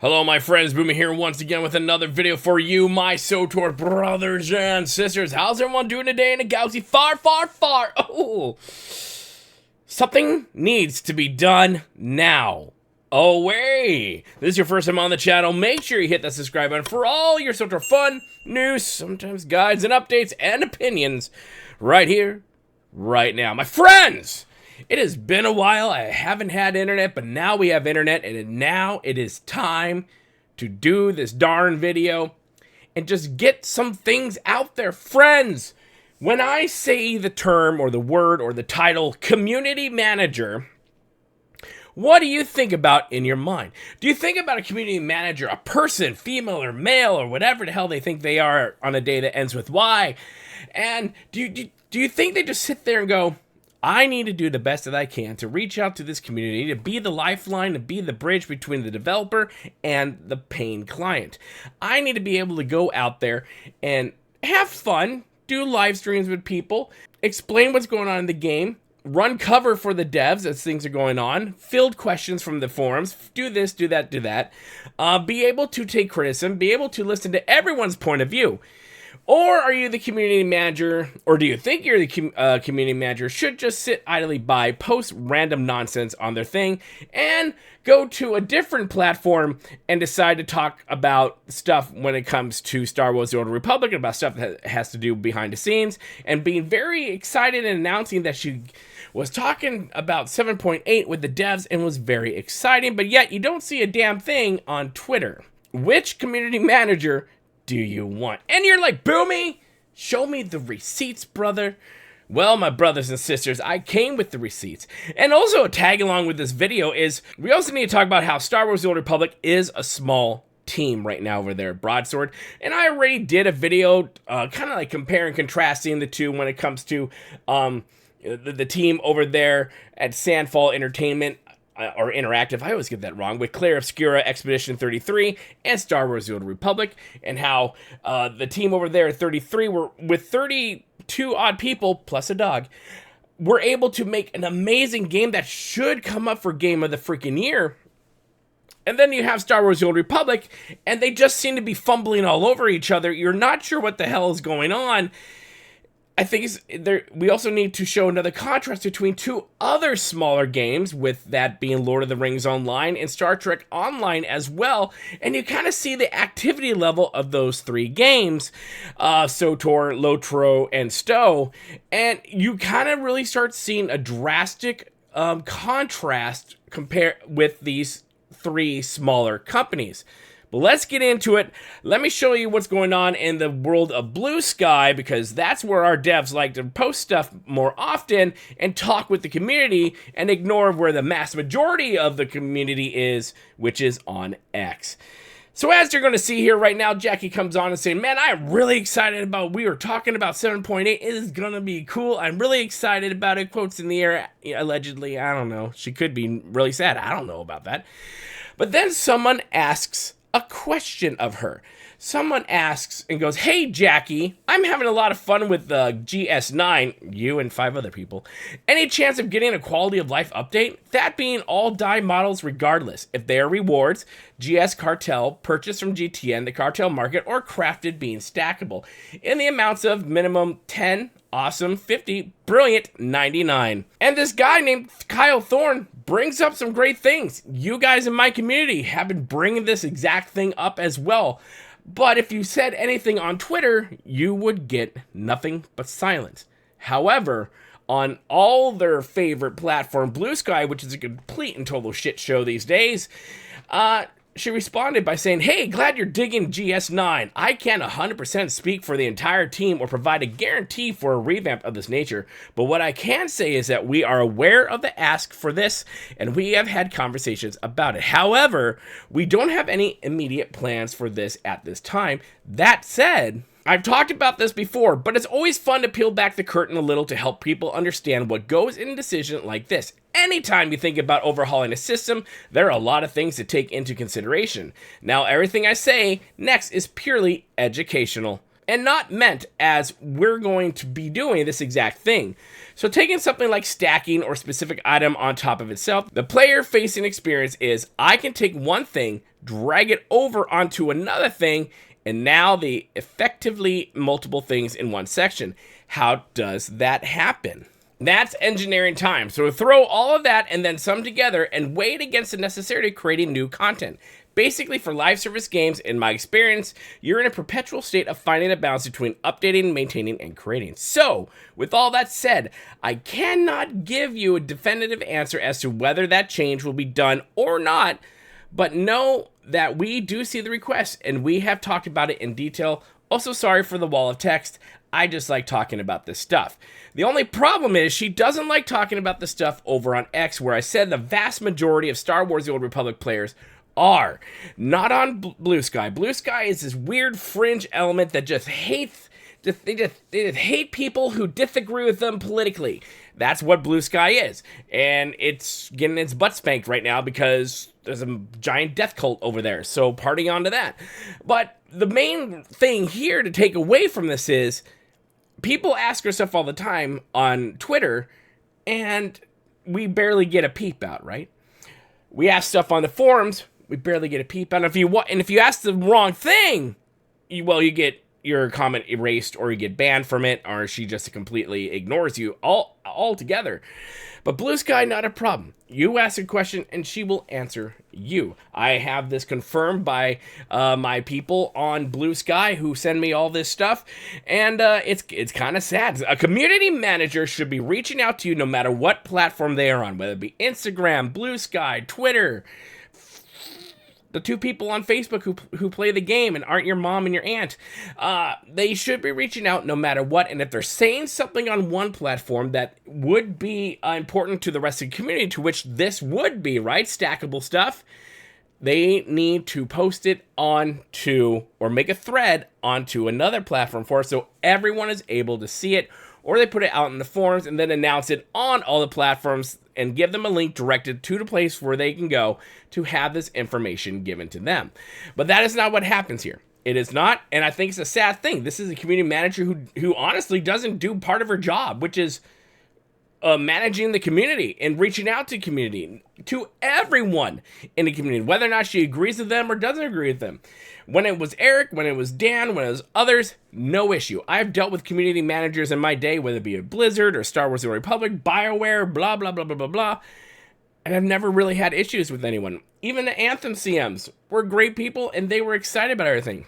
Hello my friends, Boomy here once again with another video for you, my swtor brothers and sisters. How's everyone doing today in a galaxy far, far, far? Oh, something needs to be done now. Oh wait, this is your first time on the channel, make sure you hit that subscribe button for all your swtor fun, news, sometimes guides and updates and opinions right here, right now. My friends! It has been a while, I haven't had internet, but now we have internet, and now it is time to do this darn video and just get some things out there. Friends, when I say the term or the word or the title, community manager, what do you think about in your mind? Do you think about a community manager, a person, female or male, or whatever the hell they think they are on a day that ends with Y? And do you think they just sit there and go, I need to do the best that I can to reach out to this community, to be the lifeline, to be the bridge between the developer and the paying client. I need to be able to go out there and have fun, do live streams with people, explain what's going on in the game, run cover for the devs as things are going on, field questions from the forums, do this, do that, do that, be able to take criticism, be able to listen to everyone's point of view. Or are you the community manager, or do you think you're the community manager, should just sit idly by, post random nonsense on their thing, and go to a different platform and decide to talk about stuff when it comes to Star Wars: The Old Republic, about stuff that has to do behind the scenes, and being very excited and announcing that she was talking about 7.8 with the devs and was very exciting, but yet you don't see a damn thing on Twitter. Which community manager do you want? And you're like, Boomy, show me the receipts, brother. Well, my brothers and sisters, I came with the receipts. And also a tag along with this video is, we also need to talk about how Star Wars: The Old Republic is a small team right now over there at Broadsword. And I already did a video kind of like comparing and contrasting the two when it comes to the team over there at Sandfall Entertainment, or Interactive, I always get that wrong, with Claire Obscura, Expedition 33, and Star Wars: The Old Republic, and how the team over there at 33 were, with 32 odd people, plus a dog, were able to make an amazing game that should come up for Game of the freaking Year. And then you have Star Wars: The Old Republic, and they just seem to be fumbling all over each other. You're not sure what the hell is going on. I think we also need to show another contrast between two other smaller games, with that being Lord of the Rings Online and Star Trek Online as well, and you kind of see the activity level of those three games, SWTOR, LOTRO, and STO, and you kind of really start seeing a drastic contrast compare with these three smaller companies. But let's get into it. Let me show you what's going on in the world of Blue Sky, because that's where our devs like to post stuff more often and talk with the community and ignore where the mass majority of the community is, which is on X. So as you're going to see here right now, Jackie comes on and saying, man, I'm really excited about, we were talking about 7.8, it is going to be cool, I'm really excited about it, quotes in the air, allegedly, I don't know, she could be really sad, I don't know about that. But then someone asks a question of her. Someone asks and goes, hey Jackie, I'm having a lot of fun with the GS9, you and 5 other people. Any chance of getting a quality of life update? That being all die models regardless, if they are rewards, GS Cartel, purchased from GTN, the Cartel market, or crafted being stackable, in the amounts of minimum 10, awesome, 50, brilliant, 99. And this guy named Kyle Thorne brings up some great things. You guys in my community have been bringing this exact thing up as well. But if you said anything on Twitter, you would get nothing but silence. However, on all their favorite platform, Blue Sky, which is a complete and total shit show these days, she responded by saying, hey, glad you're digging GS9. I can't 100% speak for the entire team or provide a guarantee for a revamp of this nature, but what I can say is that we are aware of the ask for this, and we have had conversations about it. However, we don't have any immediate plans for this at this time. That said, I've talked about this before, but it's always fun to peel back the curtain a little to help people understand what goes in a decision like this. Anytime you think about overhauling a system, there are a lot of things to take into consideration. Now, everything I say next is purely educational and not meant as we're going to be doing this exact thing. So taking something like stacking or specific item on top of itself, the player facing experience is I can take one thing, drag it over onto another thing, and now they effectively multiple things in one section. How does that happen? That's engineering time. So throw all of that and then some together and weigh it against the necessity of creating new content. Basically, for live service games, in my experience, you're in a perpetual state of finding a balance between updating, maintaining, and creating. So, with all that said, I cannot give you a definitive answer as to whether that change will be done or not, but know that we do see the request, and we have talked about it in detail. Also, sorry for the wall of text. I just like talking about this stuff. The only problem is she doesn't like talking about this stuff over on X, where I said the vast majority of Star Wars The Old Republic players are not on Blue Sky. Blue Sky is this weird fringe element that just hates, they just hate people who disagree with them politically. That's what Blue Sky is. And it's getting its butt spanked right now because there's a giant death cult over there. So party on to that. But the main thing here to take away from this is people ask her stuff all the time on Twitter, and we barely get a peep out, right? We ask stuff on the forums, we barely get a peep out. And if you ask the wrong thing, you get your comment erased, or you get banned from it, or she just completely ignores you altogether. But Blue Sky, not a problem. You ask a question and she will answer you. I have this confirmed by my people on Blue Sky who send me all this stuff, and it's kind of sad. A community manager should be reaching out to you no matter what platform they are on, whether it be Instagram, Blue Sky, Twitter, the two people on Facebook who play the game and aren't your mom and your aunt. They should be reaching out no matter what. And if they're saying something on one platform that would be important to the rest of the community, to which this would be, right? Stackable stuff. They need to post it onto, or make a thread onto another platform for it so everyone is able to see it. Or they put it out in the forums and then announce it on all the platforms and give them a link directed to the place where they can go to have this information given to them. But that is not what happens here. It is not, and I think it's a sad thing. This is a community manager who honestly doesn't do part of her job, which is managing the community and reaching out to community, to everyone in the community, whether or not she agrees with them or doesn't agree with them. When it was Eric, when it was Dan, when it was others, no issue. I've dealt with community managers in my day, whether it be a Blizzard or Star Wars The Old Republic, BioWare, blah, blah, blah, blah, blah, blah. And I've never really had issues with anyone. Even the Anthem CMs were great people, and they were excited about everything.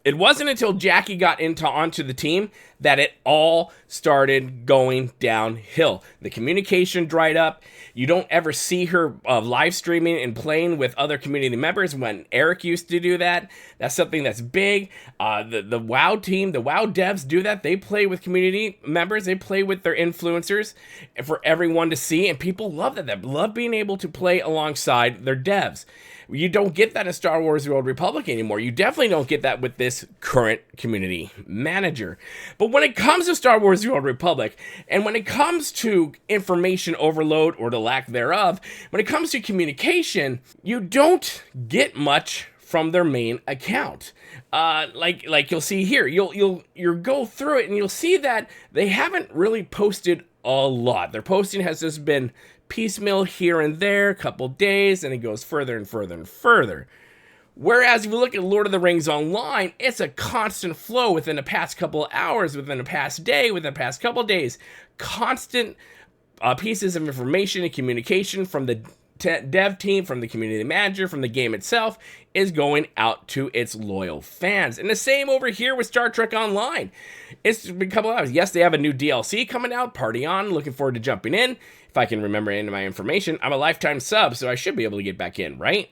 It wasn't until Jackie got onto the team that it all started going downhill. The communication dried up. You don't ever see her live streaming and playing with other community members when Eric used to do that. That's something that's big. The WoW team, the WoW devs do that. They play with community members. They play with their influencers for everyone to see. And people love that. They love being able to play alongside their devs. You don't get that in Star Wars The Old Republic anymore. You definitely don't get that with this current community manager. But when it comes to Star Wars The Old Republic, and when it comes to information overload or the lack thereof, when it comes to communication, you don't get much from their main account. Like you'll see here, you'll go through it and you'll see that they haven't really posted a lot. Their posting has just been piecemeal here and there, a couple days, and it goes further and further and further. Whereas if you look at Lord of the Rings Online, it's a constant flow within the past couple of hours, within the past day, within the past couple of days. Constant pieces of information and communication from the dev team, from the community manager, from the game itself, is going out to its loyal fans. And the same over here with Star Trek Online. It's been a couple of hours. Yes, they have a new DLC coming out. Party on. Looking forward to jumping in. If I can remember any of my information. I'm a lifetime sub, so I should be able to get back in, right?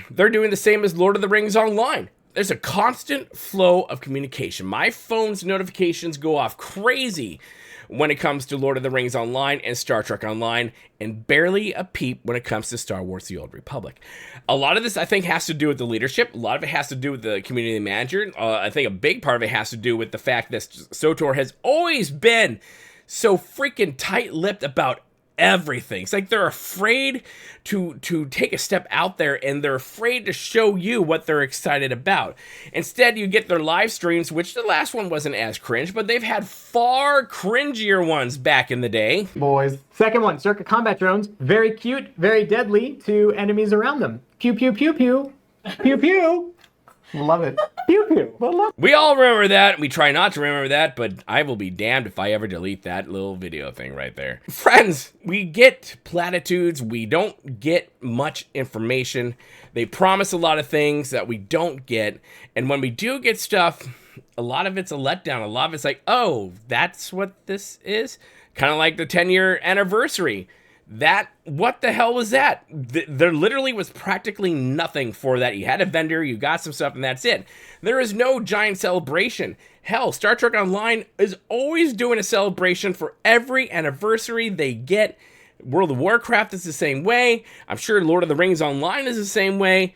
They're doing the same as Lord of the Rings Online. There's a constant flow of communication. My phone's notifications go off crazy when it comes to Lord of the Rings Online and Star Trek Online, and barely a peep when it comes to Star Wars The Old Republic. A lot of this, I think, has to do with the leadership. A lot of it has to do with the community manager. I think a big part of it has to do with the fact that SWTOR has always been so freaking tight-lipped about everything. It's like they're afraid to take a step out there, and they're afraid to show you what they're excited about. Instead, you get their live streams, which the last one wasn't as cringe, but they've had far cringier ones back in the day. Boys. Second one, circuit combat drones. Very cute, very deadly to enemies around them. Pew, pew, pew, pew. Pew, pew. Love it. Pew, pew. We all remember that. We try not to remember that, but I will be damned if I ever delete that little video thing right there. Friends, we get platitudes. We don't get much information. They promise a lot of things that we don't get. And when we do get stuff, a lot of it's a letdown. A lot of it's like, oh, that's what this is? Kind of like the 10-year anniversary. What the hell was that? There literally was practically nothing for that. You had a vendor, you got some stuff, and that's it. There is no giant celebration. Hell, Star Trek Online is always doing a celebration for every anniversary they get. World of Warcraft is the same way. I'm sure Lord of the Rings Online is the same way.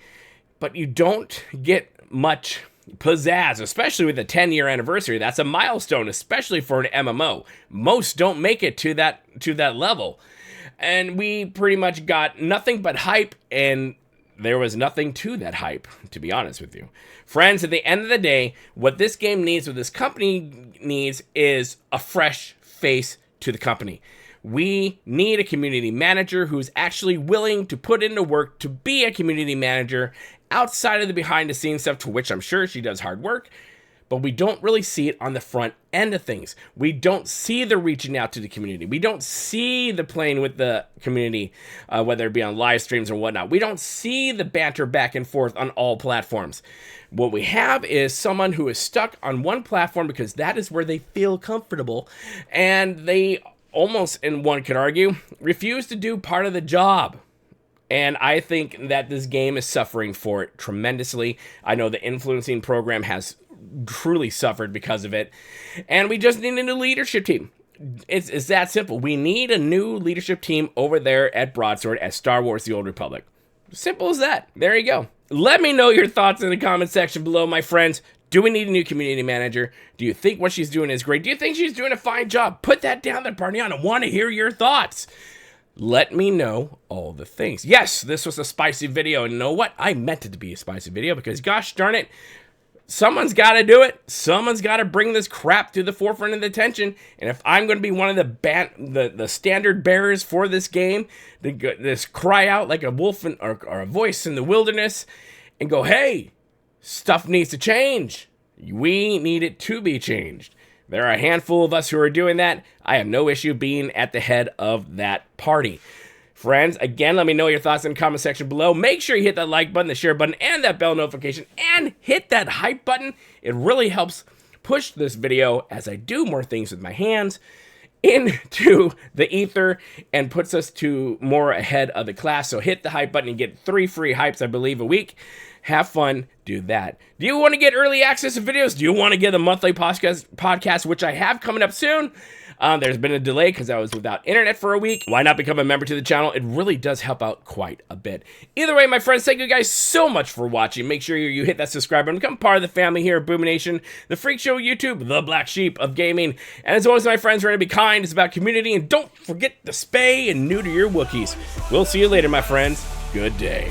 But you don't get much pizzazz, especially with the 10-year anniversary. That's a milestone, especially for an MMO. Most don't make it to that level. And we pretty much got nothing but hype, and there was nothing to that hype, to be honest with you. Friends, at the end of the day, what this game needs, what this company needs, is a fresh face to the company. We need a community manager who's actually willing to put into work to be a community manager outside of the behind-the-scenes stuff, to which I'm sure she does hard work. But we don't really see it on the front end of things. We don't see the reaching out to the community. We don't see the playing with the community, whether it be on live streams or whatnot. We don't see the banter back and forth on all platforms. What we have is someone who is stuck on one platform because that is where they feel comfortable. And they almost, and one could argue, refuse to do part of the job. And I think that this game is suffering for it tremendously. I know the influencing program has truly suffered because of it, and we just need a new leadership team. It's that simple. We need a new leadership team over there at Broadsword at Star Wars The Old Republic. Simple as that. There you go. Let me know your thoughts in the comment section below, my friends. Do we need a new community manager? Do you think what she's doing is great? Do you think she's doing a fine job? Put that down there, Parnian. I want to hear your thoughts. Let me know all the things. Yes, this was a spicy video, and you know what? I meant it to be a spicy video because, gosh darn it, someone's got to do it. Someone's got to bring this crap to the forefront of the attention. And if I'm going to be one of the standard bearers for this game, this cry out like a wolf or a voice in the wilderness and go, hey, stuff needs to change. We need it to be changed. There are a handful of us who are doing that. I have no issue being at the head of that party. Friends, again, let me know your thoughts in the comment section below. Make sure you hit that like button, the share button, and that bell notification, and hit that hype button. It really helps push this video as I do more things with my hands into the ether and puts us to more ahead of the class. So hit the hype button and get 3 free hypes, I believe, a week. Have fun, do that. Do you want to get early access to videos? Do you want to get a monthly podcast, which I have coming up soon? There's been a delay because I was without internet for a week. Why not become a member to the channel? It really does help out quite a bit. Either way, my friends, thank you guys so much for watching. Make sure you hit that subscribe button, become part of the family here at Boomy Nation, the Freak Show YouTube, the black sheep of gaming. And as always, my friends, remember to be kind. It's about community, and don't forget to spay and neuter your Wookiees. We'll see you later, my friends. Good day.